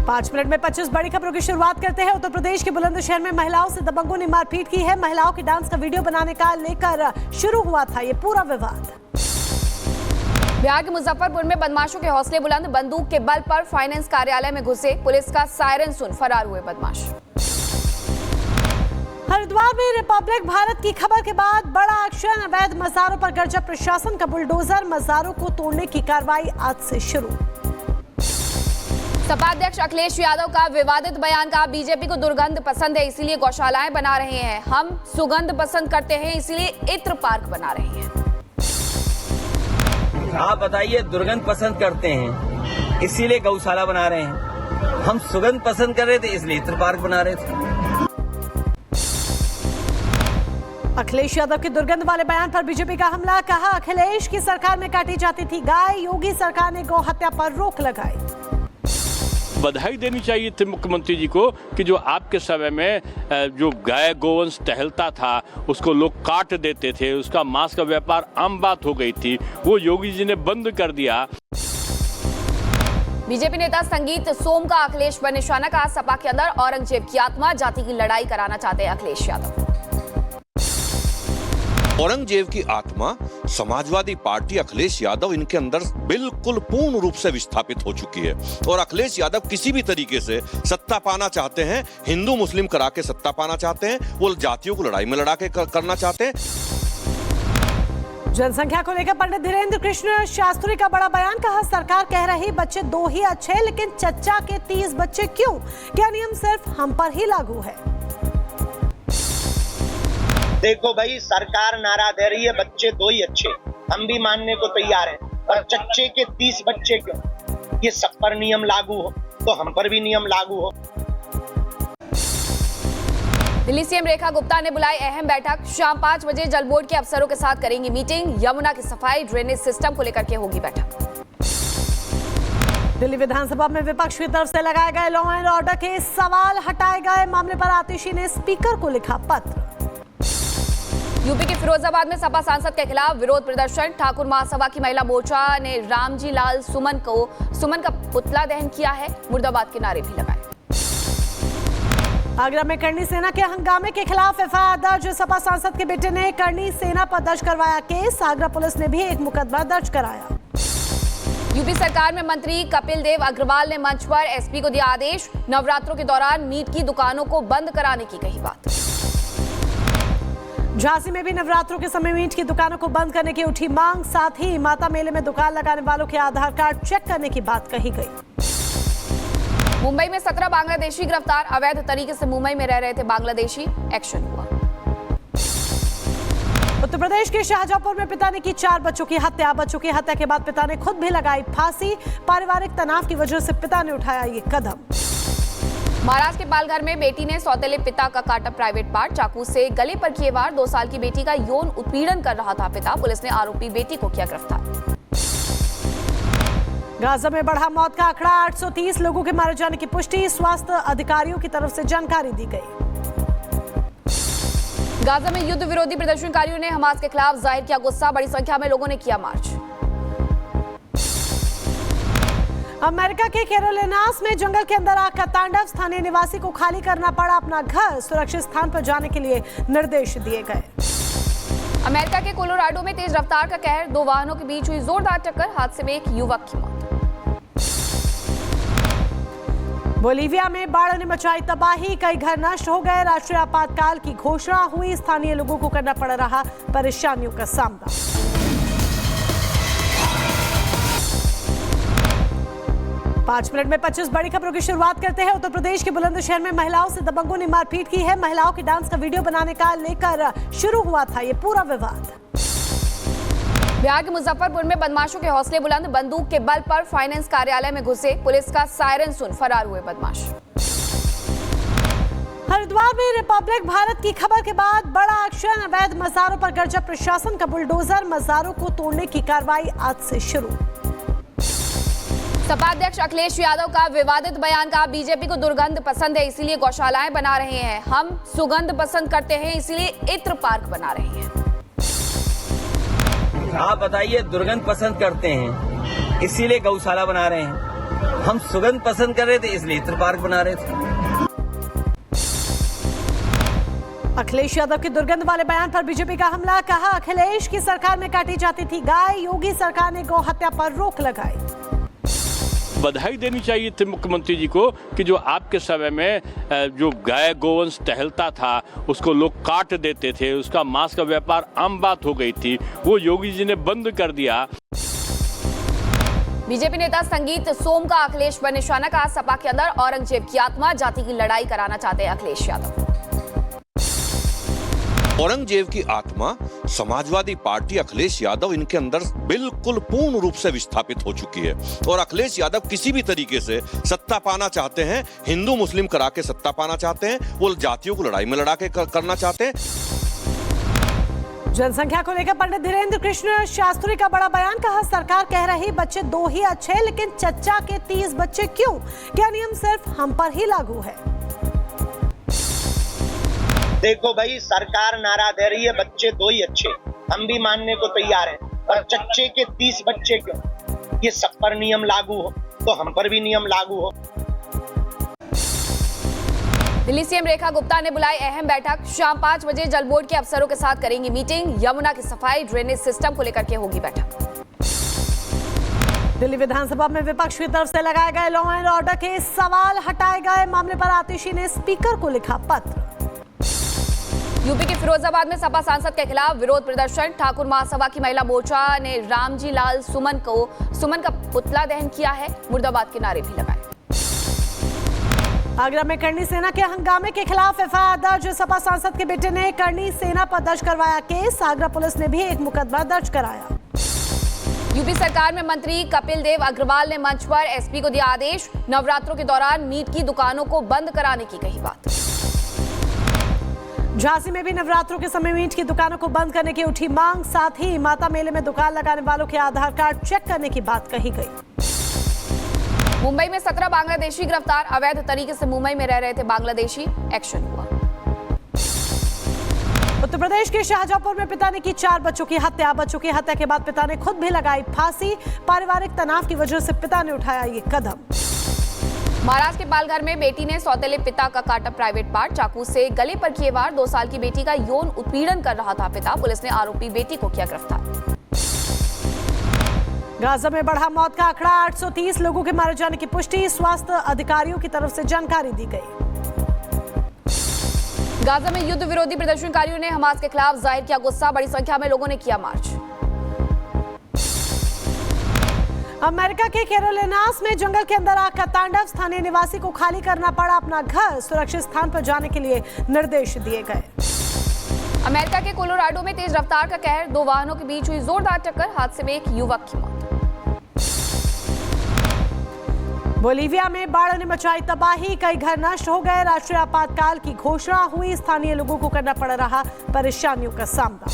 5 minute में 25 बड़ी खबरों की शुरुआत करते हैं। उत्तर प्रदेश के बुलंदशहर में महिलाओं से दबंगों ने मारपीट की है। महिलाओं के डांस का वीडियो बनाने का लेकर शुरू हुआ था ये पूरा विवाद। बिहार के मुजफ्फरपुर में बदमाशों के हौसले बुलंद, बंदूक के बल पर फाइनेंस कार्यालय में घुसे, पुलिस का सायरन सुन फरार हुए बदमाश। हरिद्वार में रिपब्लिक भारत की खबर के बाद बड़ा एक्शन, अवैध मज़ारों पर गर्जा प्रशासन का बुलडोजर, मज़ारों को तोड़ने की कार्रवाई आज से शुरू। सपा अध्यक्ष अखिलेश यादव का विवादित बयान, का बीजेपी को दुर्गंध पसंद है इसलिए गौशालाएं बना रहे हैं, हम सुगंध पसंद करते हैं इसलिए इत्र पार्क बना रहे हैं। आप बताइए, दुर्गंध पसंद करते हैं इसीलिए गौशाला बना रहे हैं, हम सुगंध पसंद कर रहे थे इसलिए इत्र पार्क बना रहे थे। अखिलेश यादव के दुर्गंध वाले बयान पर बीजेपी का हमला, कहा अखिलेश की सरकार में काटी जाती थी गाय, योगी सरकार ने गौ हत्या पर रोक लगाई। बधाई देनी चाहिए थी मुख्यमंत्री जी को कि जो आपके समय में जो गाय गोवंश टहलता था उसको लोग काट देते थे, उसका मांस का व्यापार आम बात हो गई थी, वो योगी जी ने बंद कर दिया। बीजेपी नेता संगीत सोम का अखिलेश पर निशाना, कहा सपा के अंदर औरंगजेब की आत्मा, जाति की लड़ाई कराना चाहते हैं अखिलेश यादव। औरंगजेब की आत्मा समाजवादी पार्टी अखिलेश यादव इनके अंदर बिल्कुल पूर्ण रूप से विस्थापित हो चुकी है और अखिलेश यादव किसी भी तरीके से सत्ता पाना चाहते हैं, हिंदू मुस्लिम करा के सत्ता पाना चाहते हैं, वो जातियों को लड़ाई में लड़ा के करना चाहते हैं। जनसंख्या को लेकर पंडित धीरेन्द्र कृष्ण शास्त्री का बड़ा बयान, कहा सरकार कह रही बच्चे 2 ही अच्छे, लेकिन चच्चा के 30 बच्चे क्यों? क्या नियम सिर्फ हम पर ही लागू है? देखो भाई, सरकार नारा दे रही है बच्चे 2 ही अच्छे, हम भी मानने को तैयार हैं, पर चच्चे के 30 बच्चे क्यों? ये सब पर नियम लागू हो तो हम पर भी नियम लागू हो। दिल्ली सीएम रेखा गुप्ता ने बुलाई अहम बैठक, शाम 5 बजे जल बोर्ड के अफसरों के साथ करेंगी मीटिंग, यमुना की सफाई ड्रेनेज सिस्टम को लेकर के होगी बैठक। दिल्ली विधानसभा में विपक्ष की तरफ से लगाए गए लॉ एंड ऑर्डर के सवाल हटाए गए, मामले पर आतिशी ने स्पीकर को लिखा पत्र। यूपी के फिरोजाबाद में सपा सांसद के खिलाफ विरोध प्रदर्शन, ठाकुर महासभा की महिला मोर्चा ने रामजी लाल सुमन का पुतला दहन किया है, मुर्दाबाद के नारे भी लगाए। आगरा में करणी सेना के हंगामे के खिलाफ एफआईआर दर्ज, सपा सांसद के बेटे ने करणी सेना पर दर्ज करवाया केस, आगरा पुलिस ने भी एक मुकदमा दर्ज कराया। यूपी सरकार में मंत्री कपिल देव अग्रवाल ने मंच पर एसपी को दिया आदेश, नवरात्रों के दौरान मीट की दुकानों को बंद कराने की कही बात। झांसी में भी नवरात्रों के समय मीट की दुकानों को बंद करने की उठी मांग, साथ ही माता मेले में दुकान लगाने वालों के आधार कार्ड चेक करने की बात कही गई। मुंबई में 17 बांग्लादेशी गिरफ्तार, अवैध तरीके से मुंबई में रह रहे थे बांग्लादेशी, एक्शन हुआ। उत्तर प्रदेश के शाहजहांपुर में पिता ने की 4 बच्चों की हत्या, बच्चों की हत्या के बाद पिता ने खुद भी लगाई फांसी, पारिवारिक तनाव की वजह से पिता ने उठाया ये कदम। महाराष्ट्र के पालघर में बेटी ने सौतेले पिता का काटा प्राइवेट पार्ट, चाकू से गले पर किए वार, 2 साल की बेटी का यौन उत्पीड़न कर रहा था पिता, पुलिस ने आरोपी बेटी को किया गिरफ्तार। गाजा में बढ़ा मौत का आंकड़ा, 830 लोगों के मारे जाने की पुष्टि, स्वास्थ्य अधिकारियों की तरफ से जानकारी दी गई। गाजा में युद्ध विरोधी प्रदर्शनकारियों ने हमास के खिलाफ जाहिर किया गुस्सा, बड़ी संख्या में लोगों ने किया मार्च। अमेरिका के कैरोलिनास में जंगल के अंदर आग का तांडव, स्थानीय निवासी को खाली करना पड़ा अपना घर, सुरक्षित स्थान पर जाने के लिए निर्देश दिए गए। अमेरिका के कोलोराडो में तेज रफ्तार का कहर, 2 वाहनों के बीच हुई जोरदार टक्कर, हादसे में एक युवक की मौत। बोलीविया में बाढ़ ने मचाई तबाही, कई घर नष्ट हो गए, राष्ट्रीय आपातकाल की घोषणा हुई, स्थानीय लोगों को करना पड़ रहा परेशानियों का सामना। 5 मिनट में 25 बड़ी खबरों की शुरुआत करते हैं। उत्तर प्रदेश के बुलंदशहर में महिलाओं से दबंगों ने मारपीट की है। महिलाओं के डांस का वीडियो बनाने का लेकर शुरू हुआ था ये पूरा विवाद। बिहार के मुजफ्फरपुर में बदमाशों के हौसले बुलंद, बंदूक के बल पर फाइनेंस कार्यालय में घुसे, पुलिस का सायरन सुन फरार हुए बदमाश। हरिद्वार में रिपब्लिक भारत की खबर के बाद बड़ा एक्शन, अवैध मज़ारों पर गर्जा प्रशासन का बुलडोजर, मज़ारों को तोड़ने की कार्रवाई आज से शुरू। सपा अध्यक्ष अखिलेश यादव का विवादित बयान, का बीजेपी को दुर्गंध पसंद है इसलिए गौशालाएं बना रहे हैं, हम सुगंध पसंद करते हैं इसलिए इत्र पार्क बना रहे हैं। आप बताइए, दुर्गंध पसंद करते हैं इसीलिए गौशाला बना रहे हैं, हम सुगंध पसंद कर रहे थे इसलिए इत्र पार्क बना रहे थे। अखिलेश यादव के दुर्गंध वाले बयान पर बीजेपी का हमला, कहा अखिलेश की सरकार में काटी जाती थी गाय, योगी सरकार ने गौ हत्या पर रोक लगाई। बधाई देनी चाहिए थी मुख्यमंत्री जी को कि जो आपके समय में जो गाय गोवंश टहलता था उसको लोग काट देते थे, उसका मांस का व्यापार आम बात हो गई थी, वो योगी जी ने बंद कर दिया। बीजेपी नेता संगीत सोम का अखिलेश पर निशाना, कहा सपा के अंदर औरंगजेब की आत्मा, जाति की लड़ाई कराना चाहते हैं अखिलेश यादव। औरंगजेब की आत्मा समाजवादी पार्टी अखिलेश यादव इनके अंदर बिल्कुल पूर्ण रूप से विस्थापित हो चुकी है और अखिलेश यादव किसी भी तरीके से सत्ता पाना चाहते हैं, हिंदू मुस्लिम करा के सत्ता पाना चाहते हैं, वो जातियों को लड़ाई में लड़ा के करना चाहते हैं। जनसंख्या को लेकर पंडित धीरेन्द्र कृष्ण शास्त्री का बड़ा बयान, कहा सरकार कह रही बच्चे 2 ही अच्छे, लेकिन चच्चा के 30 बच्चे क्यों? क्या नियम सिर्फ हम पर ही लागू है? देखो भाई, सरकार नारा दे रही है बच्चे 2 ही अच्छे, हम भी मानने को तैयार हैं, पर चच्चे के 30 बच्चे क्यों? ये सब पर नियम लागू हो तो हम पर भी नियम लागू हो। दिल्ली सीएम रेखा गुप्ता ने बुलाई अहम बैठक, शाम 5 बजे जल बोर्ड के अफसरों के साथ करेंगी मीटिंग, यमुना की सफाई ड्रेनेज सिस्टम को लेकर के होगी बैठक। दिल्ली विधानसभा में विपक्ष की तरफ से लगाए गए लॉ एंड ऑर्डर के सवाल हटाए गए, मामले पर आतिशी ने स्पीकर को लिखा पत्र। यूपी के फिरोजाबाद में सपा सांसद के खिलाफ विरोध प्रदर्शन, ठाकुर महासभा की महिला मोर्चा ने रामजी लाल सुमन का पुतला दहन किया है, मुर्दाबाद के नारे भी लगाए। आगरा में करणी सेना के हंगामे के खिलाफ एफआईआर दर्ज, सपा सांसद के बेटे ने करणी सेना पर दर्ज करवाया केस, आगरा पुलिस ने भी एक मुकदमा दर्ज कराया। यूपी सरकार में मंत्री कपिल देव अग्रवाल ने मंच पर एसपी को दिया आदेश, नवरात्रों के दौरान मीट की दुकानों को बंद कराने की कही बात। झांसी में भी नवरात्रों के समय मीट की दुकानों को बंद करने की उठी मांग, साथ ही माता मेले में दुकान लगाने वालों के आधार कार्ड चेक करने की बात कही गई। मुंबई में 17 बांग्लादेशी गिरफ्तार, अवैध तरीके से मुंबई में रह रहे थे बांग्लादेशी, एक्शन हुआ। उत्तर प्रदेश के शाहजहांपुर में पिता ने की 4 बच्चों की हत्या, बच्चों की हत्या के बाद पिता ने खुद भी लगाई फांसी, पारिवारिक तनाव की वजह से पिता ने उठाया ये कदम। महाराष्ट्र के पालघर में बेटी ने सौतेले पिता का काटा प्राइवेट पार्ट, चाकू से गले पर किए वार, 2 साल की बेटी का यौन उत्पीड़न कर रहा था पिता, पुलिस ने आरोपी बेटी को किया गिरफ्तार। गाजा में बढ़ा मौत का आंकड़ा, 830 लोगों के मारे जाने की पुष्टि, स्वास्थ्य अधिकारियों की तरफ से जानकारी दी गई। गाजा में युद्ध विरोधी प्रदर्शनकारियों ने हमास के खिलाफ जाहिर किया गुस्सा, बड़ी संख्या में लोगों ने किया मार्च। अमेरिका के कैरोलिनास में जंगल के अंदर आग का तांडव, स्थानीय निवासी को खाली करना पड़ा अपना घर, सुरक्षित स्थान पर जाने के लिए निर्देश दिए गए। अमेरिका के कोलोराडो में तेज रफ्तार का कहर, 2 वाहनों के बीच हुई जोरदार टक्कर, हादसे में एक युवक की मौत। बोलीविया में बाढ़ ने मचाई तबाही, कई घर नष्ट हो गए, राष्ट्रीय आपातकाल की घोषणा हुई, स्थानीय लोगों को करना पड़ रहा परेशानियों का सामना।